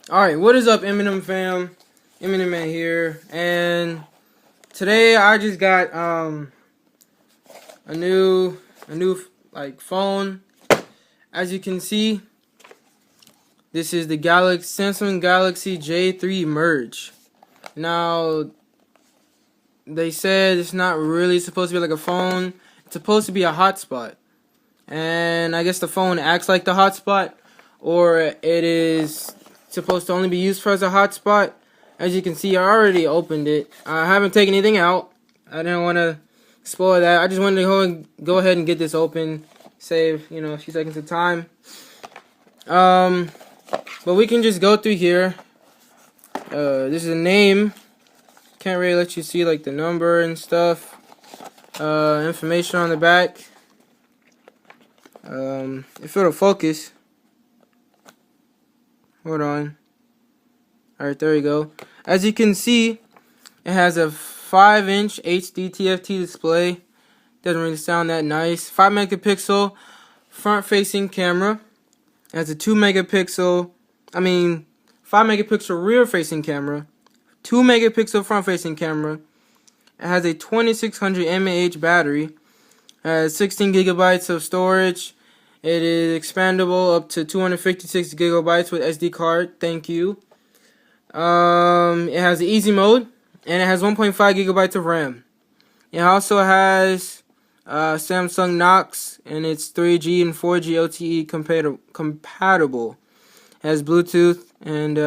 Alright, what is up, M&M fam? M&M Man here, and today I just got a new like phone. As you can see, this is the Samsung Galaxy J3 Merge. Now, they said it's not really supposed to be like a phone. It's supposed to be a hotspot, and I guess the phone acts like the hotspot, or it is supposed to only be used for as a hotspot. As you can see, I already opened it. I haven't taken anything out. I didn't want to spoil that. I just wanted to go ahead and get this open, save a few seconds of time. But we can just go through here. This is a name. Can't really let you see like the number and stuff. Information on the back. If it'll focus. Hold on. Alright, there we go. As you can see, it has a 5-inch HD TFT display. Doesn't really sound that nice. 5 megapixel front-facing camera. It has a 5 megapixel rear-facing camera. 2 megapixel front-facing camera. It has a 2600 mAh battery. It has 16 gigabytes of storage. It is expandable up to 256 gigabytes with SD card. Thank you. It has easy mode, and it has 1.5 gigabytes of RAM. It also has Samsung Knox, and it's 3G and 4G LTE compatible. It has Bluetooth, and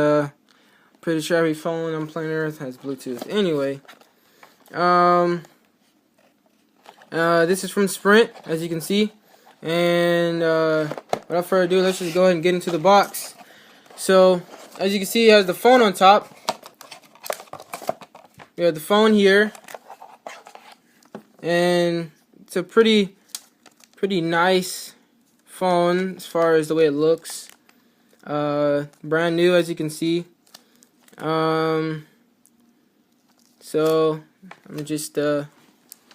pretty sure every phone on planet Earth has Bluetooth. Anyway, this is from Sprint, as you can see. And without further ado, let's just go ahead and get into the box. So, as you can see, it has the phone on top. We have the phone here, and it's a pretty nice phone as far as the way it looks. Brand new, as you can see. So I'm just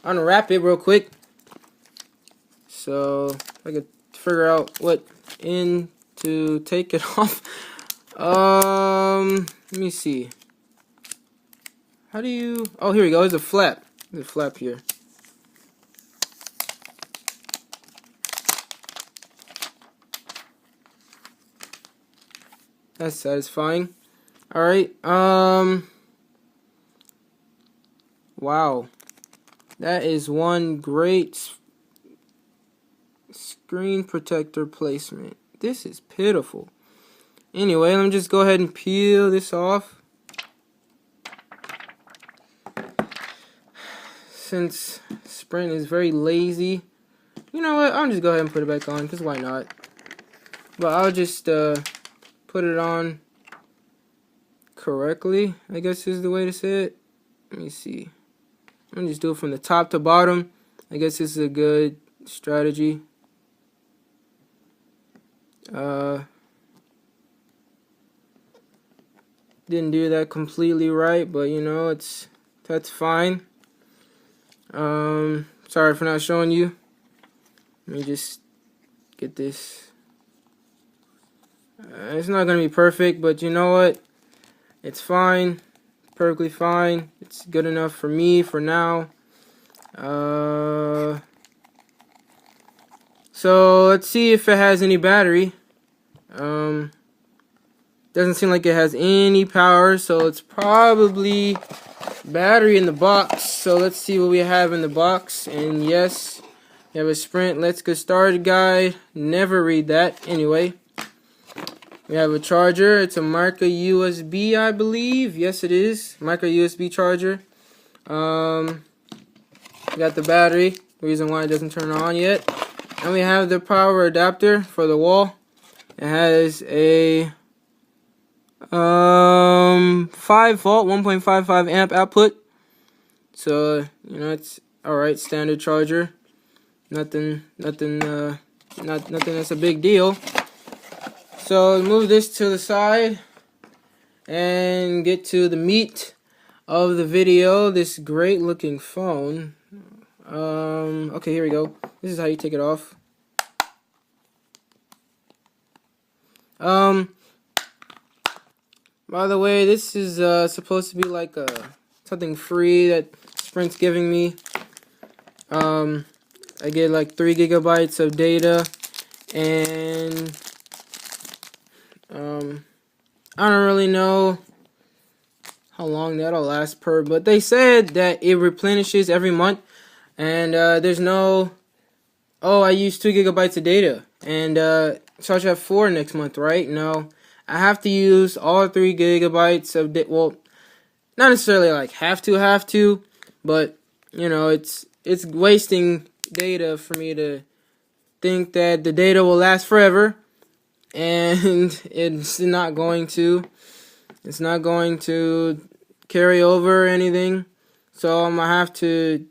unwrap it real quick. So I could figure out what end to take it off. Let me see. How do you? Oh, here we go. There's a flap. There's a flap here. That's satisfying. All right. Wow. That is one great screen protector placement. This is pitiful. Anyway, let me just go ahead and peel this off. Since Sprint is very lazy, you know what? I'll just go ahead and put it back on, because why not? But I'll just put it on correctly, I guess is the way to say it. Let me see. I'm gonna just do it from the top to bottom. I guess this is a good strategy. Didn't do that completely right, but that's fine. Sorry for not showing you. Let me just get this. It's not gonna be perfect, but you know what? It's fine. Perfectly fine. It's good enough for me for now. So let's see if it has any battery. Doesn't seem like it has any power, so it's probably battery in the box. So let's see what we have in the box. And yes, we have a Sprint Let's Get Started guide. Never read that. Anyway, we have a charger. It's a micro USB, I believe. Yes, it is. Micro USB charger. We got the battery. Reason why it doesn't turn on yet. And we have the power adapter for the wall. It has a 5-volt 1.55 amp output. So it's alright, standard charger. Nothing that's a big deal. So move this to the side and get to the meat of the video. This great looking phone. Okay, here we go. This is how you take it off. By the way, this is supposed to be like something free that Sprint's giving me. I get like 3 gigabytes of data, and I don't really know how long that'll last per, but they said that it replenishes every month, and there's no, oh, I used 2 gigabytes of data, and so I should have 4 next month, right? No, I have to use all 3 gigabytes of data. Well, not necessarily like have to, but you know, it's wasting data for me to think that the data will last forever, and it's not going to. It's not going to carry over or anything, so I'm gonna have to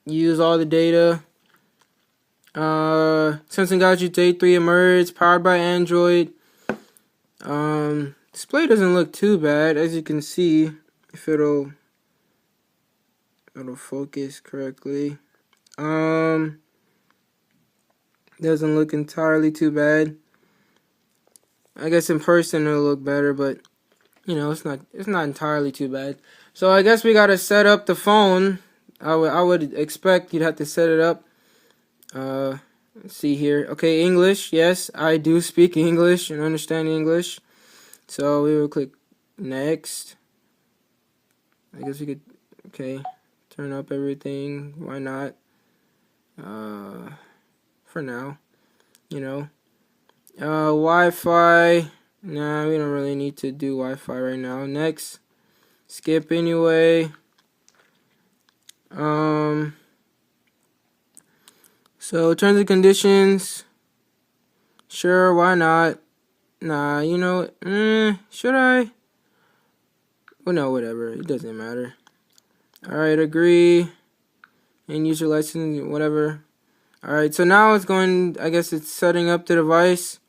use all the data. Samsung Galaxy J3 emerged, powered by Android. Display doesn't look too bad, as you can see, if it'll focus correctly. Doesn't look entirely too bad. I guess in person it'll look better, but you know, it's not entirely too bad. So I guess we gotta set up the phone. I would expect you'd have to set it up. Let's see here. Okay, English. Yes, I do speak English and understand English. So we will click next. I guess we could, okay, turn up everything. Why not? For now, you know. Wi-Fi. Nah, we don't really need to do Wi-Fi right now. Next. Skip anyway. So terms and conditions. Sure, why not? Nah, you know, should I? Well, no, whatever. It doesn't matter. Alright, agree. And user license, whatever. Alright, so now it's going, I guess it's setting up the device.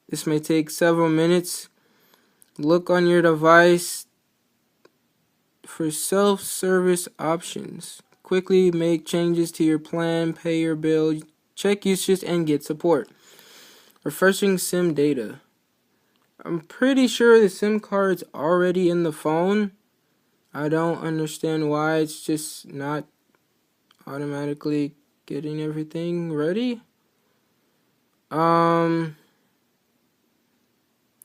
This may take several minutes. Look on your device for self-service options. Quickly make changes to your plan, pay your bill, check usage, and get support. Refreshing SIM data. I'm pretty sure the SIM card's already in the phone. I don't understand why it's just not automatically getting everything ready.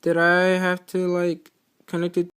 Did I have to like connect it